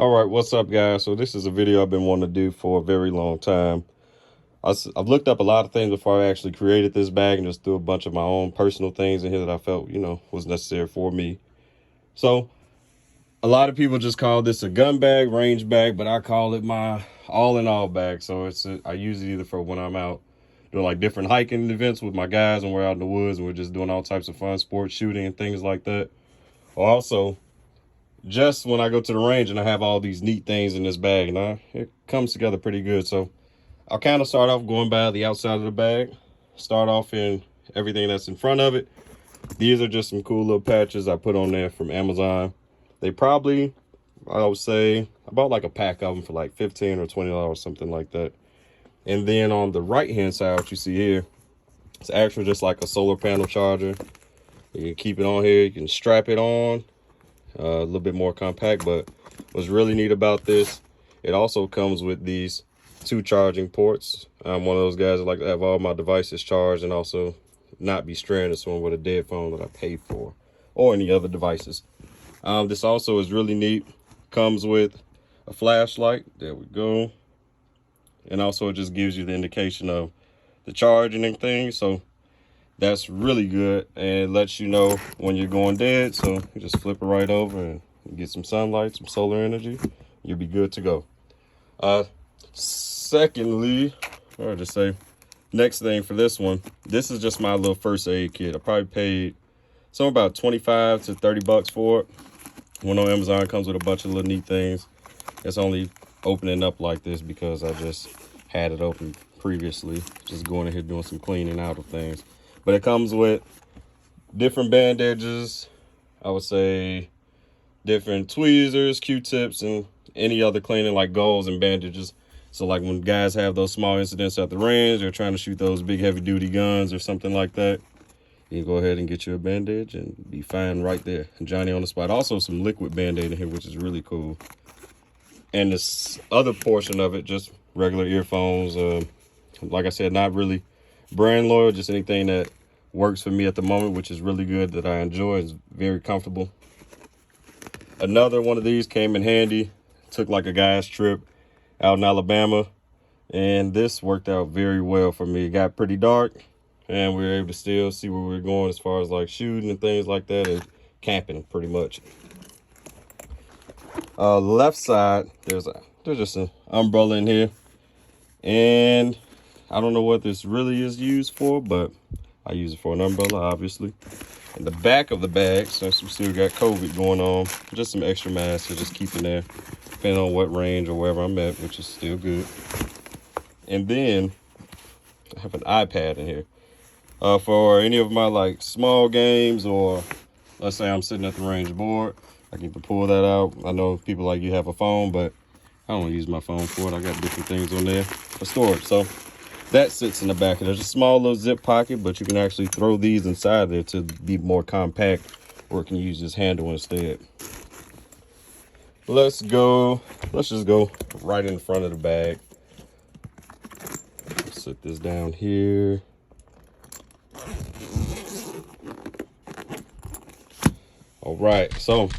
All right, what's up, guys? So this is a video I've been wanting to do for a very long time. I've looked up a lot of things before I actually created this bag and just threw a bunch of my own personal things in here that I felt, was necessary for me. So a lot of people just call this a gun bag, range bag, but I call it my all-in-all bag. So I use it either for when I'm out doing like different hiking events with my guys and we're out in the woods and we're just doing all types of fun sports, shooting and things like that. Or also just when I go to the range and I have all these neat things in this bag, and it comes together pretty good. So I'll kind of start off going by the outside of the bag, start off in everything that's in front of it. These are just some cool little patches I put on there from Amazon. They probably, I would say, I bought like a pack of them for like $15 or $20, something like that. And then on the right hand side, what you see here, it's actually just like a solar panel charger. You can keep it on here, you can strap it on. A little bit more compact, but what's really neat about this, it also comes with these 2 charging ports. I'm one of those guys that like to have all my devices charged and also not be stranded someone with a dead phone that I paid for or any other devices. This also is really neat. Comes with a flashlight. There we go. And also it just gives you the indication of the charging and things. So that's really good and lets you know when you're going dead. So you just flip it right over and get some sunlight, some solar energy. You'll be good to go. Secondly, or just say, next thing for this one, this is just my little first aid kit. I probably paid somewhere about 25 to 30 bucks for it. Went on Amazon, comes with a bunch of little neat things. It's only opening up like this because I just had it open previously, just going in here doing some cleaning out of things. But it comes with different bandages, I would say different tweezers, Q-tips, and any other cleaning like gauze and bandages. So like when guys have those small incidents at the range, they're trying to shoot those big heavy duty guns or something like that, you can go ahead and get you a bandage and be fine right there. And Johnny on the spot. Also some liquid Band-Aid in here, which is really cool. And this other portion of it, just regular earphones. Like I said, not really brand loyal, just anything that works for me at the moment, which is really good, that I enjoy. It's very comfortable. Another one of these came in handy. Took like a guy's trip out in Alabama, and this worked out very well for me. It got pretty dark and we were able to still see where we were going as far as like shooting and things like that, and camping pretty much. Left side, there's just an umbrella in here, and I don't know what this really is used for, but I use it for an umbrella, obviously. In the back of the bag, since we still got COVID going on, just some extra masks to just keep in there, depending on what range or wherever I'm at, which is still good. And then I have an iPad in here for any of my like small games, or let's say I'm sitting at the range board, I can pull that out. I know people like you have a phone, but I don't use my phone for it. I got different things on there for storage. So that sits in the back. There's a small little zip pocket, but you can actually throw these inside there to be more compact, or it can use this handle instead. Let's just go right in front of the bag. Set this down here. All right, so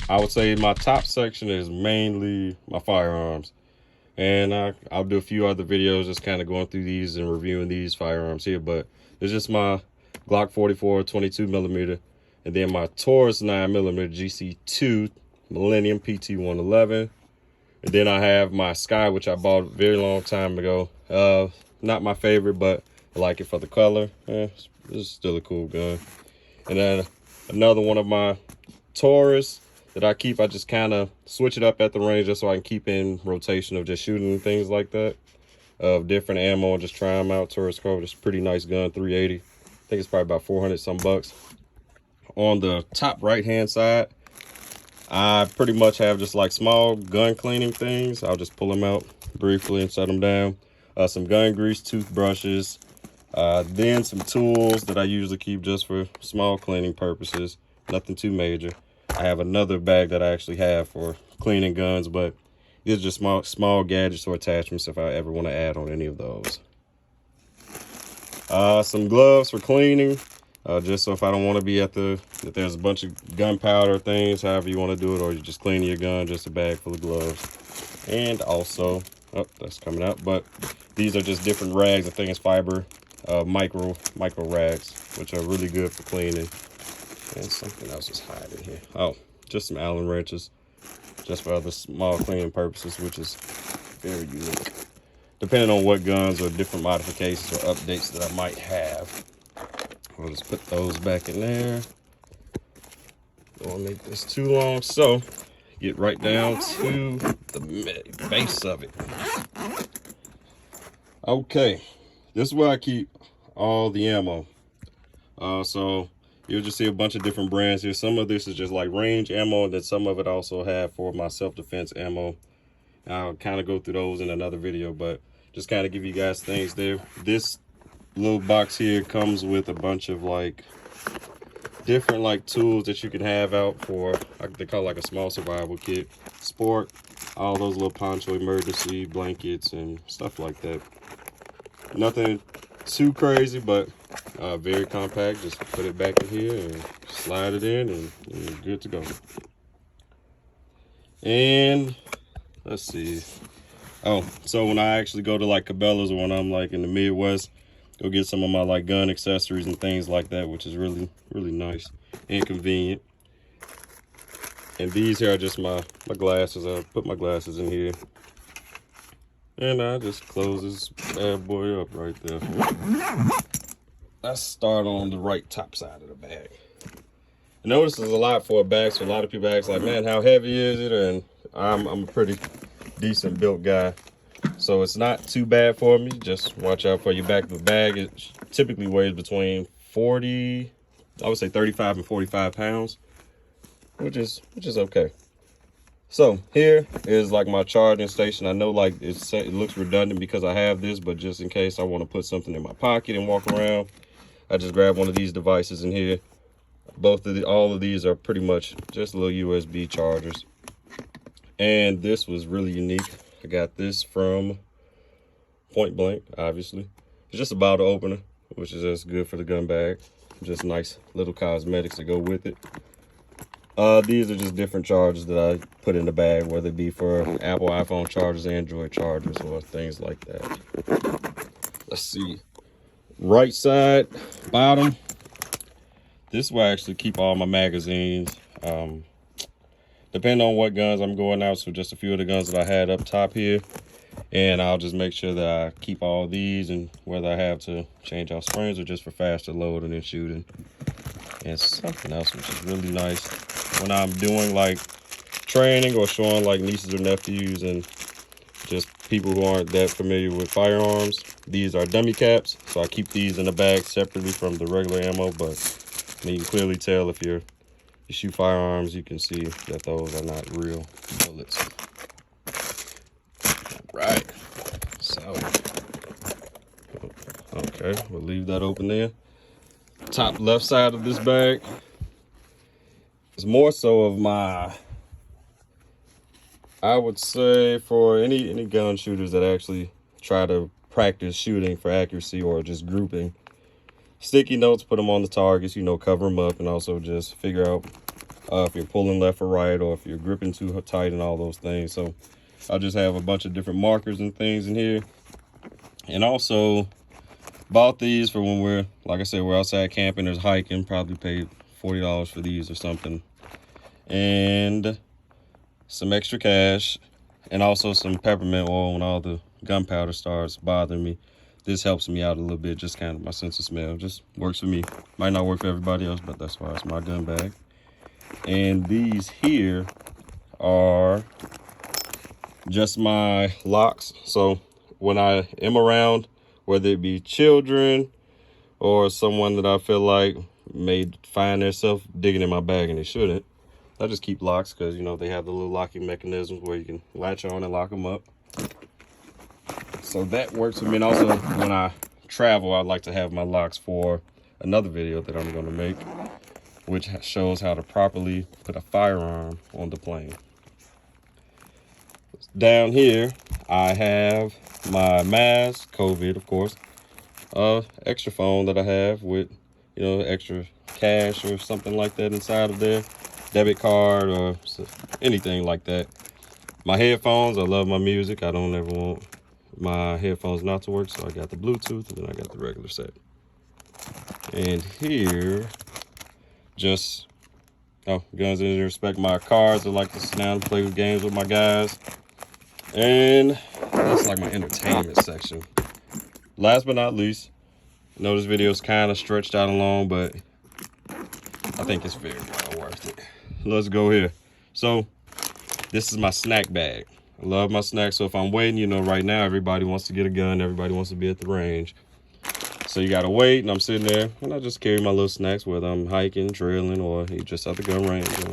I would say my top section is mainly my firearms. And I'll do a few other videos just kind of going through these and reviewing these firearms here. But it's just my Glock 44 22 millimeter, and then my Taurus 9 millimeter GC2 Millennium PT 111. And then I have my Sky, which I bought a very long time ago. Not my favorite, but I like it for the color. It's still a cool gun. And then another one of my Taurus that I keep, I just kind of switch it up at the range just so I can keep in rotation of just shooting and things like that, of different ammo, and just try them out. Taurus Cove, it's a pretty nice gun, 380. I think it's probably about 400 some bucks. On the top right hand side, I pretty much have just like small gun cleaning things. I'll just pull them out briefly and set them down. Some gun grease, toothbrushes, then some tools that I usually keep just for small cleaning purposes, nothing too major. I have another bag that I actually have for cleaning guns, but these are just small gadgets or attachments if I ever want to add on any of those. Some gloves for cleaning. just so if I don't want to be at if there's a bunch of gunpowder things, however you want to do it, or you're just cleaning your gun, just a bag full of gloves. And also, oh, that's coming out, but these are just different rags. I think it's fiber, micro rags, which are really good for cleaning. And something else is hiding here. Oh, just some Allen wrenches, just for other small cleaning purposes, which is very unique, depending on what guns or different modifications or updates that I might have. We'll just put those back in there. Don't want to make this too long, so get right down to the base of it. Okay, this is where I keep all the ammo. So you'll just see a bunch of different brands here. Some of this is just like range ammo, and then some of it also have for my self-defense ammo. I'll kind of go through those in another video, but just kind of give you guys things there. This little box here comes with a bunch of like different like tools that you can have out for, they call it like a small survival kit, sport, all those little poncho emergency blankets and stuff like that. Nothing too crazy, but very compact. Just put it back in here and slide it in, and you're good to go. And let's see. Oh, so when I actually go to like Cabela's, or when I'm like in the Midwest, go get some of my like gun accessories and things like that, which is really nice and convenient. And these here are just my glasses. I put my glasses in here, and I just close this bad boy up right there. Let's start on the right top side of the bag. I notice there's a lot for a bag, so a lot of people ask like, man, how heavy is it? And I'm a pretty decent built guy, so it's not too bad for me. Just watch out for your back. The bag, it typically weighs between 40, I would say 35 and 45 pounds, which is okay. So here is like my charging station. I know like it looks redundant because I have this, but just in case I want to put something in my pocket and walk around, I just grab one of these devices in here. All of these are pretty much just little USB chargers. And this was really unique. I got this from Point Blank, obviously. It's just a bottle opener, which is just good for the gun bag. Just nice little cosmetics to go with it. These are just different chargers that I put in the bag, whether it be for Apple iPhone chargers, Android chargers, or things like that. Let's see. Right side, bottom. This is where I actually keep all my magazines. Depending on what guns I'm going out, so just a few of the guns that I had up top here. And I'll just make sure that I keep all these, and whether I have to change out springs or just for faster loading and shooting. And something else which is really nice, when I'm doing like training or showing like nieces or nephews and just people who aren't that familiar with firearms, these are dummy caps. So I keep these in the bag separately from the regular ammo, but you can clearly tell if you shoot firearms, you can see that those are not real bullets. All right, so okay, we'll leave that open there. Top left side of this bag is more so of my, I would say, for any gun shooters that actually try to practice shooting for accuracy or just grouping. Sticky notes, put them on the targets, cover them up, and also just figure out if you're pulling left or right, or if you're gripping too tight and all those things. So I'll just have a bunch of different markers and things in here. And also bought these for when we're, like I said, we're outside camping, there's hiking, probably paid $40 for these or something. And some extra cash, and also some peppermint oil when all the gunpowder starts bothering me. This helps me out a little bit, just kind of my sense of smell. Just works for me. Might not work for everybody else, but that's why it's my gun bag. And these here are just my locks. So when I am around, whether it be children or someone that I feel like may find themselves digging in my bag and they shouldn't, I just keep locks because, they have the little locking mechanisms where you can latch on and lock them up. So that works for me. And also when I travel, I like to have my locks for another video that I'm going to make, which shows how to properly put a firearm on the plane. Down here, I have my mask, COVID, of course, extra phone that I have with, you know, extra cash or something like that inside of there, debit card or anything like that. My headphones, I love my music. I don't ever want my headphones not to work, so I got the Bluetooth and then I got the regular set. And here, just Guns in respect my cards. I like to sit down and play with games with my guys. And that's like my entertainment section. Last but not least, I know this video is kind of stretched out and long, but I think it's very well worth it. Let's go here. So this is my snack bag. I love my snacks. So if I'm waiting, you know, right now everybody wants to get a gun, everybody wants to be at the range. So you gotta wait, and I'm sitting there, and I just carry my little snacks, whether I'm hiking, trailing, or you just at the gun range and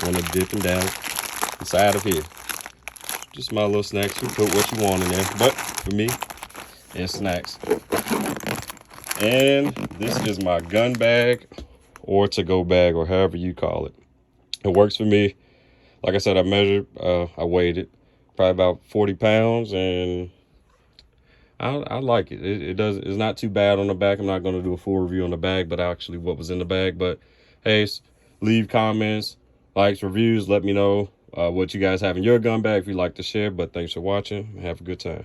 want to dip and down inside of here. Just my little snacks. You put what you want in there, but for me, it's snacks. And this is my gun bag or to-go bag, or however you call it. It works for me. Like I said, I measured, I weighed it, probably about 40 pounds, and I like it. It's not too bad on the back. I'm not going to do a full review on the bag, but actually what was in the bag. But hey, leave comments, likes, reviews. Let me know what you guys have in your gun bag if you'd like to share. But thanks for watching. Have a good time.